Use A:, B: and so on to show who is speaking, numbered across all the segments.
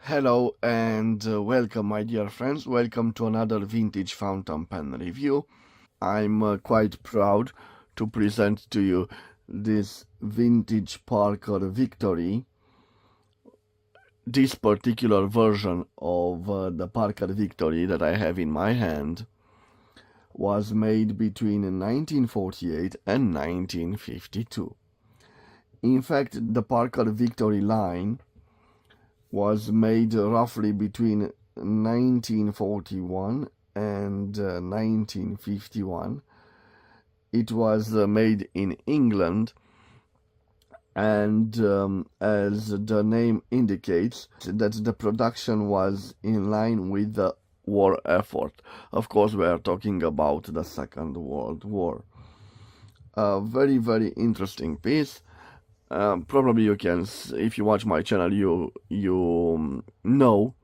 A: Hello and welcome, my dear friends. Welcome to another vintage fountain pen review. I'm quite proud to present to you this vintage Parker Victory. This particular version of the Parker Victory that I have in my hand was made between 1948 and 1952. In fact, the Parker Victory line was made roughly between 1941 and 1951. It was made in England, and as the name indicates, that the production was in line with the war effort. Of course, we are talking about the Second World War. A very, very interesting piece. Probably you can, if you watch my channel, you know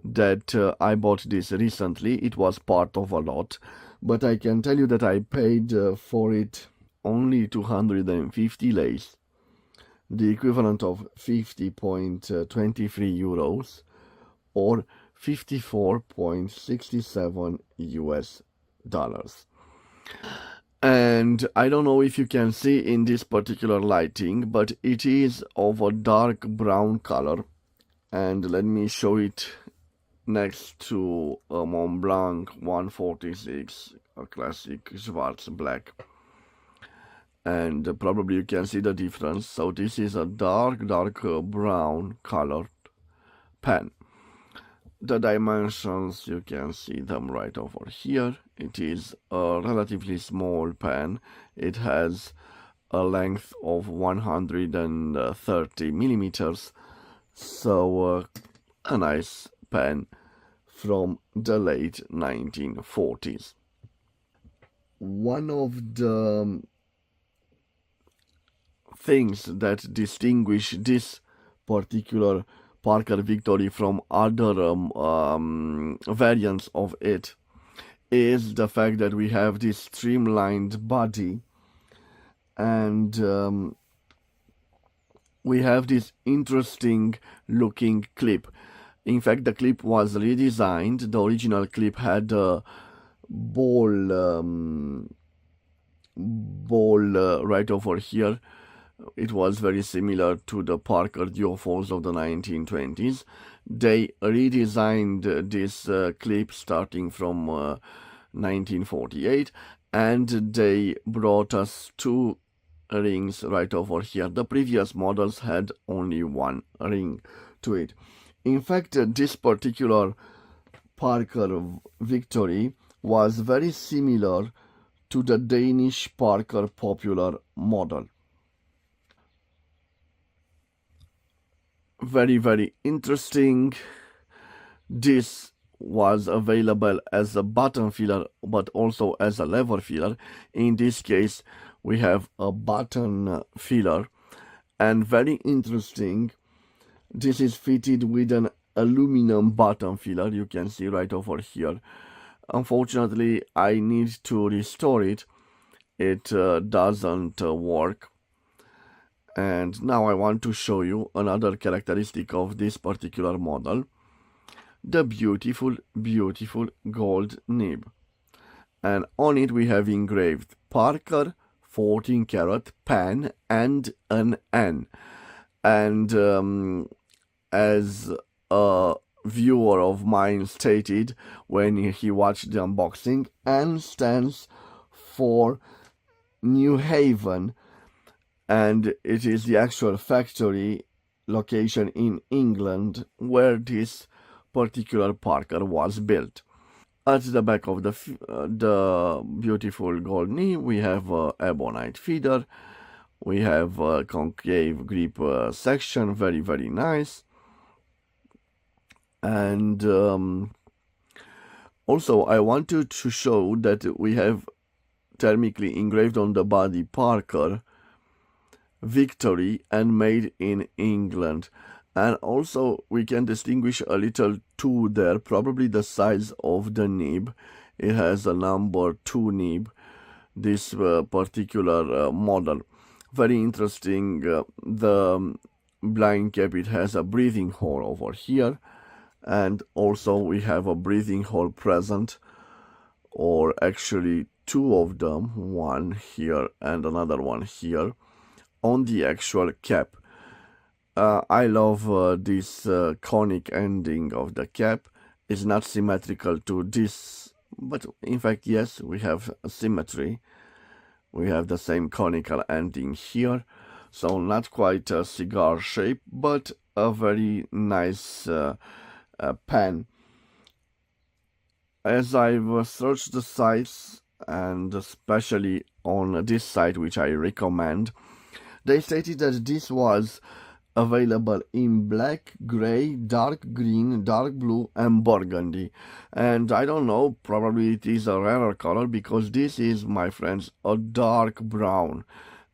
A: that I bought this recently. It was part of a lot, but I can tell you that I paid for it only 250 lays, the equivalent of 50.23 euros or 54.67 US dollars. And I don't know if you can see in this particular lighting, but it is of a dark brown color. And let me show it next to a Montblanc 146, a classic Schwarz black. And probably you can see the difference. So this is a dark brown colored pen. The dimensions, you can see them right over here. It is a relatively small pen. It has a length of 130 millimeters. So a nice pen from the late 1940s. One of the things that distinguish this particular Parker Victory from other variants of it is the fact that we have this streamlined body, and we have this interesting looking clip. In fact, the clip was redesigned. The original clip had a ball right over here. It was very similar to the Parker Duofolds of the 1920s. They redesigned this clip starting from 1948, and they brought us two rings right over here. The previous models had only one ring to it. In fact, this particular Parker Victory was very similar to the Danish Parker Popular model. Very, very interesting. This was available as a button filler, but also as a lever filler. In this case, we have a button filler, and very interesting, this is fitted with an aluminum button filler. You can see right over here. Unfortunately, I need to restore it. It doesn't work. And now I want to show you another characteristic of this particular model, the beautiful, beautiful gold nib. And on it we have engraved Parker 14 karat pen and an N. And as a viewer of mine stated when he watched the unboxing, N stands for New Haven, and it is the actual factory location in England where this particular Parker was built. At the back of the beautiful gold knee, we have a ebonite feeder. We have a concave grip section, very, very nice. And also I wanted to show that we have thermically engraved on the body Parker Victory and made in England. And also we can distinguish a little 2 there, probably the size of the nib. It has a number 2 nib, this particular model. Very interesting. The blind cap, it has a breathing hole over here, and also we have a breathing hole present, or actually two of them, one here and another one here on the actual cap. I love this conic ending of the cap. It's not symmetrical to this, but in fact, yes, we have a symmetry. We have the same conical ending here, so not quite a cigar shape, but a very nice pen. As I've searched the sites, and especially on this site, which I recommend, they stated that this was available in black, gray, dark green, dark blue, and burgundy. And I don't know, probably it is a rarer color, because this is, my friends, a dark brown,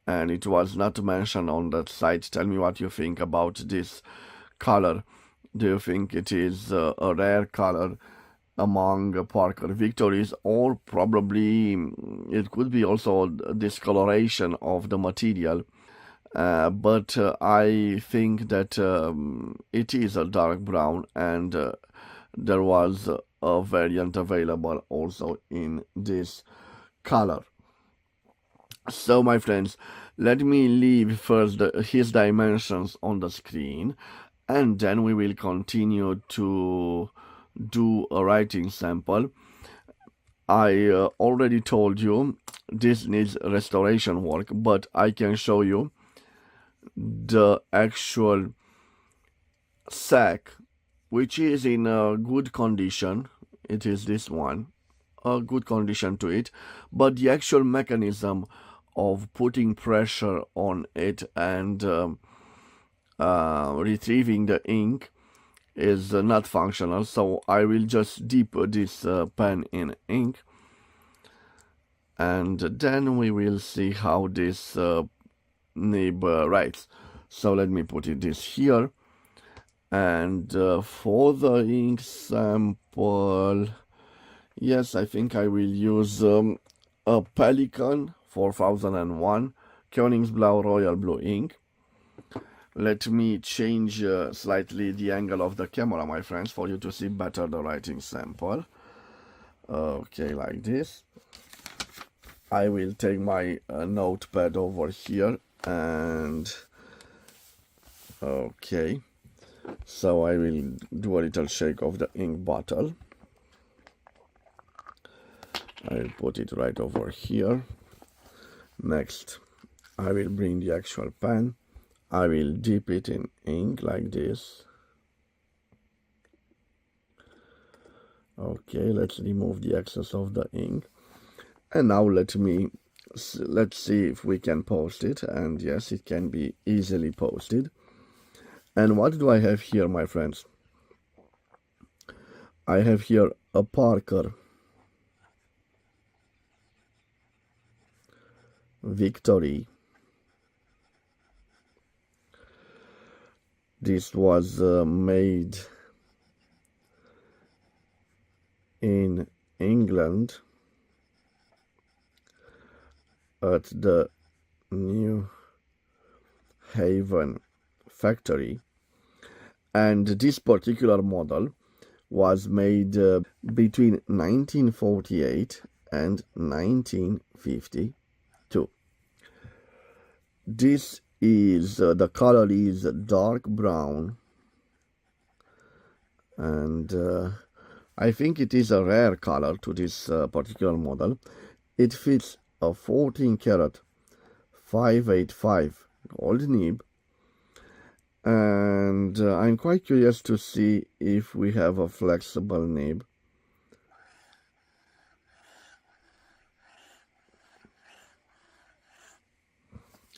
A: and it was not mentioned on that site. Tell me what you think about this color. Do you think it is a rare color among Parker Victories, or probably it could be also discoloration of the material? But I think that it is a dark brown, and there was a variant available also in this color. So my friends, let me leave first his dimensions on the screen, and then we will continue to do a writing sample. I already told you this needs restoration work, but I can show you the actual sack, which is in a good condition. It is this one, a good condition to it, but the actual mechanism of putting pressure on it and retrieving the ink is not functional. So I will just dip this pen in ink, and then we will see how this nib writes. So let me put this here, and for the ink sample, yes, I think I will use a Pelikan 4001 Königsblau Royal Blue ink. Let me change slightly the angle of the camera, my friends, for you to see better the writing sample. Okay, like this. I will take my notepad over here, and okay, so I will do a little shake of the ink bottle. I'll put it right over here. Next, I will bring the actual pen. I will dip it in ink like this. Okay, let's remove the excess of the ink. And now let's see if we can post it. And yes, it can be easily posted. And what do I have here, my friends? I have here a Parker Victory. This was made in England at the New Haven factory, and this particular model was made between 1948 and 1952. This is the color is dark brown, and I think it is a rare color to this particular model. It fits a 14 karat 585 gold nib, and I'm quite curious to see if we have a flexible nib.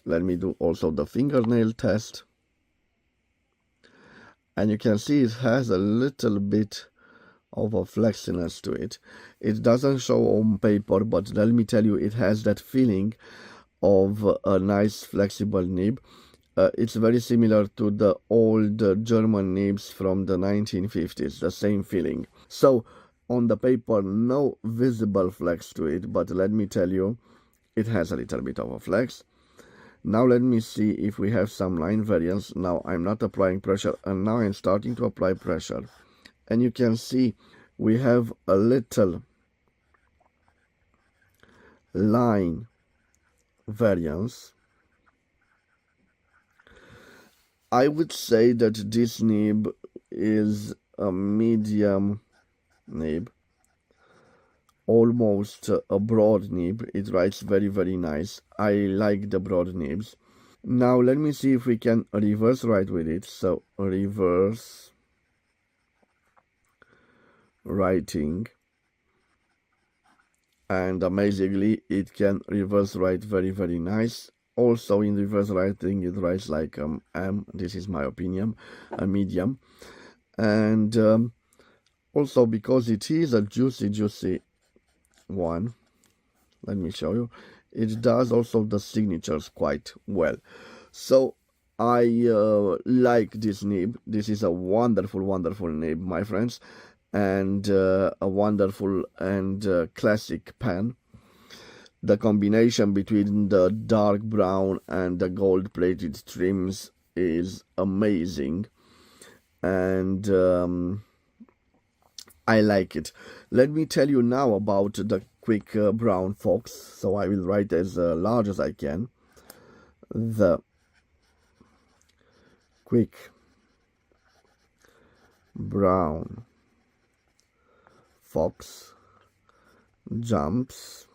A: Let me do also the fingernail test, and you can see it has a little bit of a flexiness to it. It doesn't show on paper, but let me tell you, it has that feeling of a nice flexible nib. It's very similar to the old German nibs from the 1950s, the same feeling. So on the paper, no visible flex to it, but let me tell you, it has a little bit of a flex. Now let me see if we have some line variance. Now I'm not applying pressure, and now I'm starting to apply pressure, and you can see we have a little line variance. I would say that this nib is a medium nib, almost a broad nib. It writes very nice. I like the broad nibs. Now let me see if we can reverse write with it. So reverse writing, and amazingly it can reverse write very nice. Also in reverse writing it writes like M. This is my opinion, a medium. And also because it is a juicy one, let me show you, it does also the signatures quite well. So I like this nib. This is a wonderful nib, my friends, and a wonderful and classic pen. The combination between the dark brown and the gold plated trims is amazing, and I like it. Let me tell you now about the Quick Brown Fox. So I will write as large as I can. The Quick Brown Fox jumps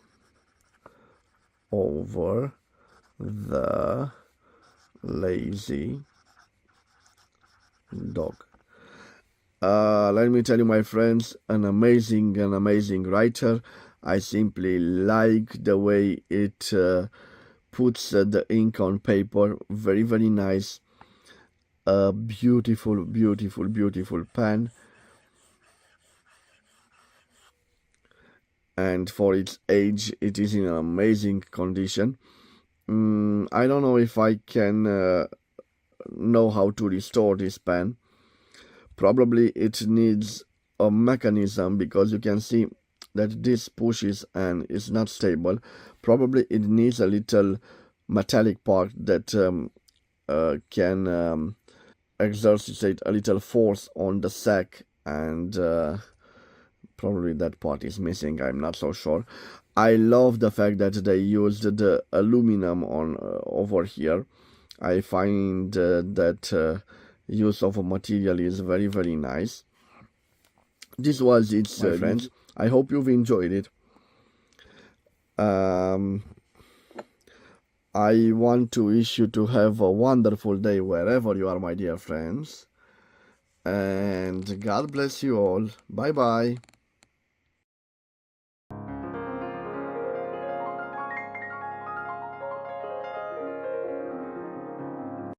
A: over the lazy dog. Let me tell you, my friends, an amazing writer. I simply like the way it puts the ink on paper. Very nice. A beautiful pen, and for its age it is in an amazing condition. I don't know if I can know how to restore this pen. Probably it needs a mechanism, because you can see that this pushes and is not stable. Probably it needs a little metallic part that can exercise a little force on the sack, and probably that part is missing. I'm not so sure. I love the fact that they used the aluminum on over here. I find that use of a material is very nice. This was it, my friends. I hope you've enjoyed it. I want to wish you to have a wonderful day wherever you are, my dear friends, and God bless you all. Bye bye.